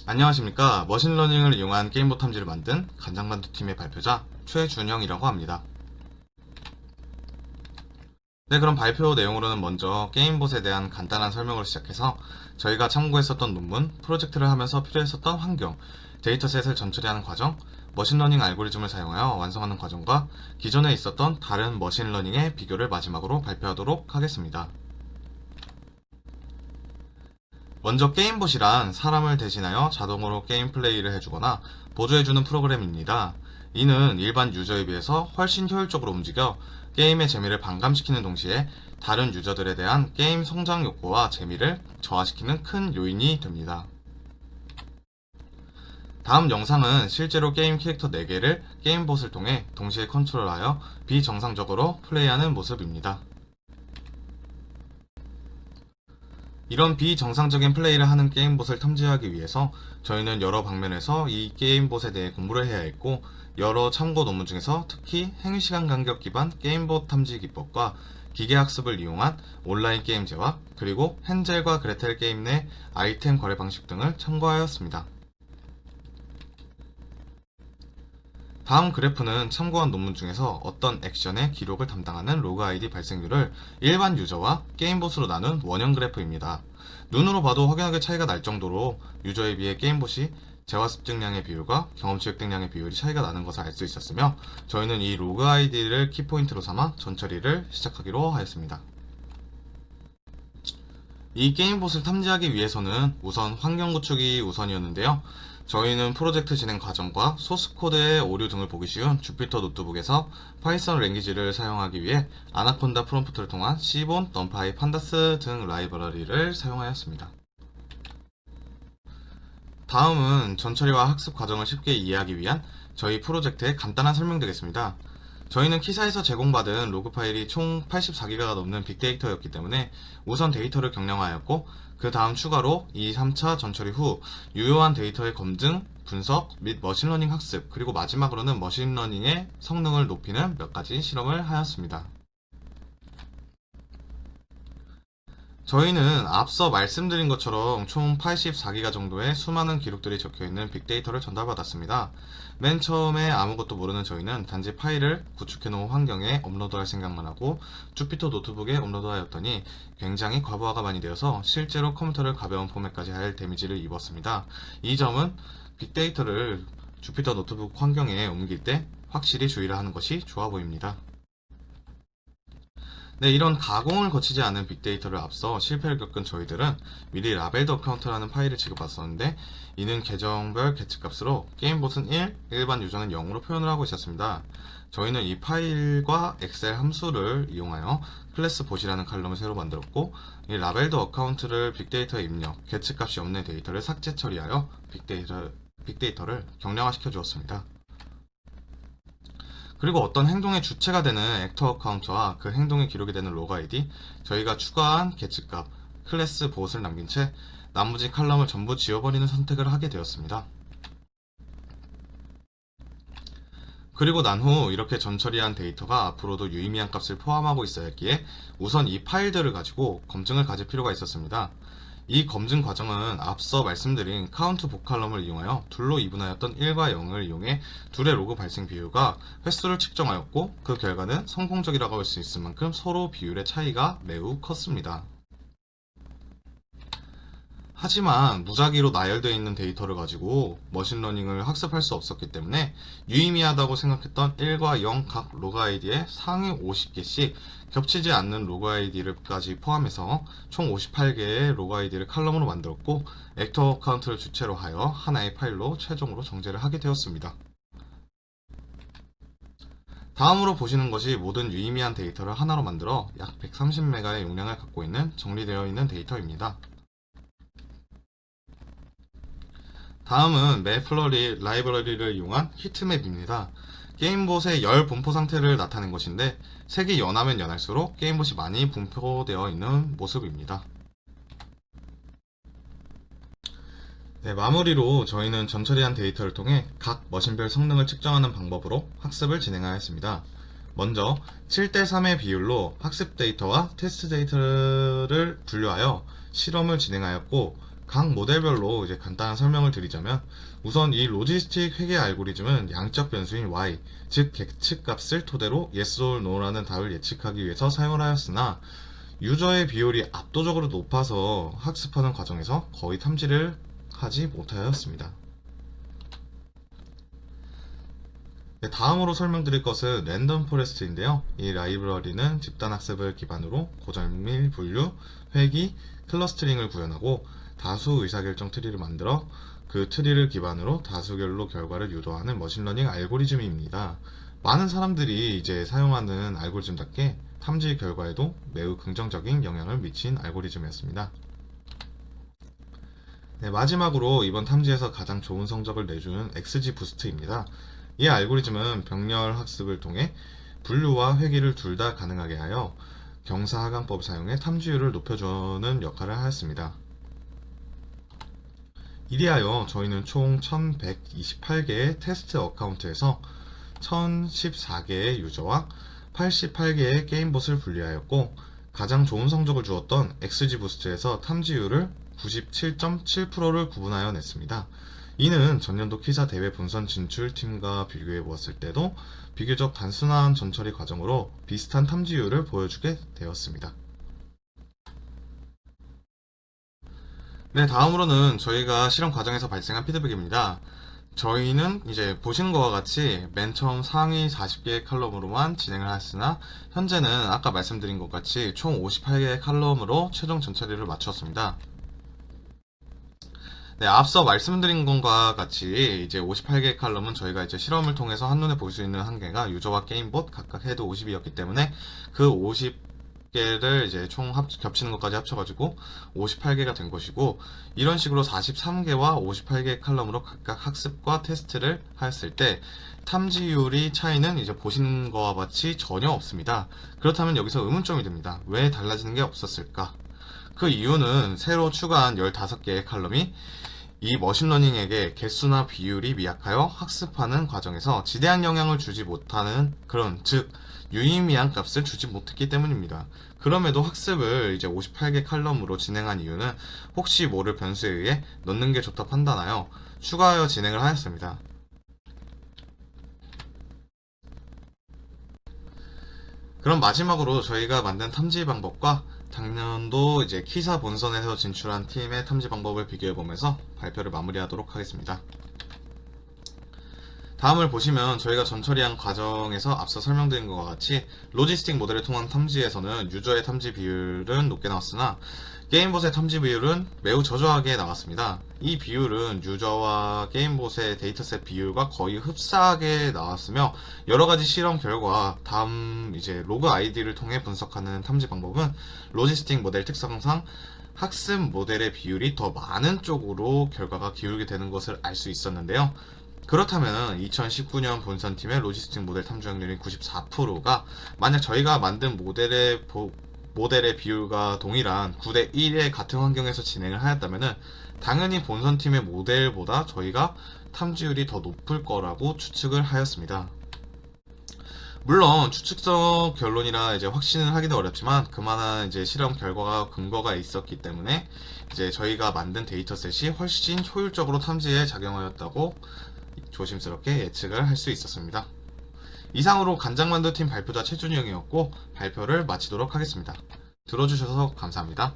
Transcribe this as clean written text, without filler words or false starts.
안녕하십니까. 머신러닝을 이용한 게임봇 탐지를 만든 간장만두팀의 발표자 최준영이라고 합니다. 네, 그럼 발표 내용으로는 먼저 게임봇에 대한 간단한 설명으로 시작해서 저희가 참고했었던 논문, 프로젝트를 하면서 필요했었던 환경, 데이터셋을 전처리하는 과정, 머신러닝 알고리즘을 사용하여 완성하는 과정과 기존에 있었던 다른 머신러닝의 비교를 마지막으로 발표하도록 하겠습니다. 먼저 게임봇이란 사람을 대신하여 자동으로 게임 플레이를 해주거나 보조해주는 프로그램입니다. 이는 일반 유저에 비해서 훨씬 효율적으로 움직여 게임의 재미를 반감시키는 동시에 다른 유저들에 대한 게임 성장 욕구와 재미를 저하시키는 큰 요인이 됩니다. 다음 영상은 실제로 게임 캐릭터 4개를 게임봇을 통해 동시에 컨트롤하여 비정상적으로 플레이하는 모습입니다. 이런 비정상적인 플레이를 하는 게임봇을 탐지하기 위해서 저희는 여러 방면에서 이 게임봇에 대해 공부를 해야 했고, 여러 참고 논문 중에서 특히 행위시간 간격 기반 게임봇 탐지 기법과 기계학습을 이용한 온라인 게임제와 그리고 헨젤과 그레텔 게임 내 아이템 거래 방식 등을 참고하였습니다. 다음 그래프는 참고한 논문 중에서 어떤 액션의 기록을 담당하는 로그 아이디 발생률을 일반 유저와 게임봇으로 나눈 원형 그래프입니다. 눈으로 봐도 확연하게 차이가 날 정도로 유저에 비해 게임봇이 재화 습득량의 비율과 경험치 획득량의 비율이 차이가 나는 것을 알 수 있었으며, 저희는 이 로그 아이디를 키포인트로 삼아 전처리를 시작하기로 하였습니다. 이 게임봇을 탐지하기 위해서는 우선 환경 구축이 우선이었는데요. 저희는 프로젝트 진행 과정과 소스 코드의 오류 등을 보기 쉬운 주피터 노트북에서 파이썬 랭귀지를 사용하기 위해 아나콘다 프롬프트를 통한 시본, 넘파이, 판다스 등 라이브러리를 사용하였습니다. 다음은 전처리와 학습 과정을 쉽게 이해하기 위한 저희 프로젝트의 간단한 설명드리겠습니다. 저희는 키사에서 제공받은 로그 파일이 총 84기가가 넘는 빅데이터였기 때문에 우선 데이터를 경량화하였고, 그 다음 추가로 2, 3차 전처리 후 유효한 데이터의 검증, 분석 및 머신러닝 학습, 그리고 마지막으로는 머신러닝의 성능을 높이는 몇 가지 실험을 하였습니다. 저희는 앞서 말씀드린 것처럼 총 84기가 정도의 수많은 기록들이 적혀있는 빅데이터를 전달받았습니다. 맨 처음에 아무것도 모르는 저희는 단지 파일을 구축해놓은 환경에 업로드할 생각만 하고 주피터 노트북에 업로드하였더니 굉장히 과부하가 많이 되어서 실제로 컴퓨터를 가벼운 포맷까지 할 데미지를 입었습니다. 이 점은 빅데이터를 주피터 노트북 환경에 옮길 때 확실히 주의를 하는 것이 좋아 보입니다. 네, 이런 가공을 거치지 않은 빅데이터를 앞서 실패를 겪은 저희들은 미리 라벨드 어카운트라는 파일을 지급받았었는데, 이는 계정별 개체값으로 게임봇은 1, 일반 유저는 0으로 표현을 하고 있었습니다. 저희는 이 파일과 엑셀 함수를 이용하여 클래스 봇이라는 칼럼을 새로 만들었고, 이 라벨드 어카운트를 빅데이터에 입력, 개체값이 없는 데이터를 삭제 처리하여 빅데이터를 경량화시켜 주었습니다. 그리고 어떤 행동의 주체가 되는 액터 어카운트와 그 행동이 기록이 되는 로그 아이디, 저희가 추가한 계측값, 클래스 보옷을 남긴 채 나머지 칼럼을 전부 지워버리는 선택을 하게 되었습니다. 그리고 난 후 이렇게 전처리한 데이터가 앞으로도 유의미한 값을 포함하고 있어야 했기에 우선 이 파일들을 가지고 검증을 가질 필요가 있었습니다. 이 검증 과정은 앞서 말씀드린 카운트 복칼럼을 이용하여 둘로 이분하였던 1과 0을 이용해 둘의 로그 발생 비율과 횟수를 측정하였고, 그 결과는 성공적이라고 할 수 있을 만큼 서로 비율의 차이가 매우 컸습니다. 하지만 무작위로 나열되어 있는 데이터를 가지고 머신러닝을 학습할 수 없었기 때문에 유의미하다고 생각했던 1과 0 각 로그 아이디에 상위 50개씩 겹치지 않는 로그 아이디를까지 포함해서 총 58개의 로그 아이디를 칼럼으로 만들었고, 액터 어카운트를 주체로 하여 하나의 파일로 최종으로 정제를 하게 되었습니다. 다음으로 보시는 것이 모든 유의미한 데이터를 하나로 만들어 약 130메가의 용량을 갖고 있는 정리되어 있는 데이터입니다. 다음은 맵플러리 라이브러리를 이용한 히트맵입니다. 게임봇의 열 분포 상태를 나타낸 것인데, 색이 연하면 연할수록 게임봇이 많이 분포되어 있는 모습입니다. 네, 마무리로 저희는 전처리한 데이터를 통해 각 머신별 성능을 측정하는 방법으로 학습을 진행하였습니다. 먼저 7대3의 비율로 학습 데이터와 테스트 데이터를 분류하여 실험을 진행하였고, 각 모델별로 이제 간단한 설명을 드리자면, 우선 이 로지스틱 회계 알고리즘은 양적 변수인 y, 즉 계측값을 토대로 yes or no라는 답을 예측하기 위해서 사용을 하였으나, 유저의 비율이 압도적으로 높아서 학습하는 과정에서 거의 탐지를 하지 못하였습니다. 네, 다음으로 설명드릴 것은 랜덤 포레스트인데요. 이 라이브러리는 집단 학습을 기반으로 고정밀 분류, 회귀, 클러스터링을 구현하고 다수 의사결정 트리를 만들어 그 트리를 기반으로 다수결로 결과를 유도하는 머신러닝 알고리즘입니다. 많은 사람들이 이제 사용하는 알고리즘답게 탐지 결과에도 매우 긍정적인 영향을 미친 알고리즘이었습니다. 네, 마지막으로 이번 탐지에서 가장 좋은 성적을 내주는 XGBOOST입니다. 이 알고리즘은 병렬 학습을 통해 분류와 회귀를 둘 다 가능하게 하여 경사하강법을 사용해 탐지율을 높여주는 역할을 하였습니다. 이리하여 저희는 총 1128개의 테스트 어카운트에서 1014개의 유저와 88개의 게임봇을 분리하였고, 가장 좋은 성적을 주었던 XGBOOST에서 탐지율을 97.7%를 구분하여 냈습니다. 이는 전년도 키사 대회 본선 진출팀과 비교해 보았을 때도 비교적 단순한 전처리 과정으로 비슷한 탐지율을 보여주게 되었습니다. 네, 다음으로는 저희가 실험 과정에서 발생한 피드백입니다. 저희는 이제 보시는 것과 같이 맨 처음 상위 40개의 칼럼으로만 진행을 했으나, 현재는 아까 말씀드린 것 같이 총 58개의 칼럼으로 최종 전처리를 마쳤습니다. 네, 앞서 말씀드린 것과 같이 이제 58개의 칼럼은 저희가 이제 실험을 통해서 한눈에 볼 수 있는 한계가 유저와 게임봇 각각 헤드 50이었기 때문에 그 50개를 이제 총 겹치는 것까지 합쳐가지고 58개가 된 것이고, 이런 식으로 43개와 58개의 칼럼으로 각각 학습과 테스트를 하였을 때 탐지율이 차이는 이제 보시는 것과 같이 전혀 없습니다. 그렇다면 여기서 의문점이 듭니다. 왜 달라지는 게 없었을까? 그 이유는 새로 추가한 15개의 칼럼이 이 머신러닝에게 개수나 비율이 미약하여 학습하는 과정에서 지대한 영향을 주지 못하는 그런, 즉 유의미한 값을 주지 못했기 때문입니다. 그럼에도 학습을 이제 58개 칼럼으로 진행한 이유는 혹시 모를 변수에 의해 넣는 게 좋다 판단하여 추가하여 진행을 하였습니다. 그럼 마지막으로 저희가 만든 탐지 방법과 작년도 이제 키사 본선에서 진출한 팀의 탐지 방법을 비교해보면서 발표를 마무리하도록 하겠습니다. 다음을 보시면 저희가 전처리한 과정에서 앞서 설명드린 것과 같이 로지스틱 모델을 통한 탐지에서는 유저의 탐지 비율은 높게 나왔으나 게임봇의 탐지 비율은 매우 저조하게 나왔습니다. 이 비율은 유저와 게임봇의 데이터셋 비율과 거의 흡사하게 나왔으며, 여러가지 실험 결과 다음 이제 로그 아이디를 통해 분석하는 탐지 방법은 로지스틱 모델 특성상 학습 모델의 비율이 더 많은 쪽으로 결과가 기울게 되는 것을 알 수 있었는데요. 그렇다면 2019년 본선팀의 로지스틱 모델 탐지 확률인 94%가 만약 저희가 만든 모델의 비율과 동일한 9대 1의 같은 환경에서 진행을 하였다면 당연히 본선팀의 모델보다 저희가 탐지율이 더 높을 거라고 추측을 하였습니다. 물론 추측적 결론이라 이제 확신을 하기는 어렵지만 그만한 이제 실험 결과가 근거가 있었기 때문에 이제 저희가 만든 데이터셋이 훨씬 효율적으로 탐지에 작용하였다고 조심스럽게 예측을 할 수 있었습니다. 이상으로 간장만두팀 발표자 최준이 형이었고 발표를 마치도록 하겠습니다. 들어주셔서 감사합니다.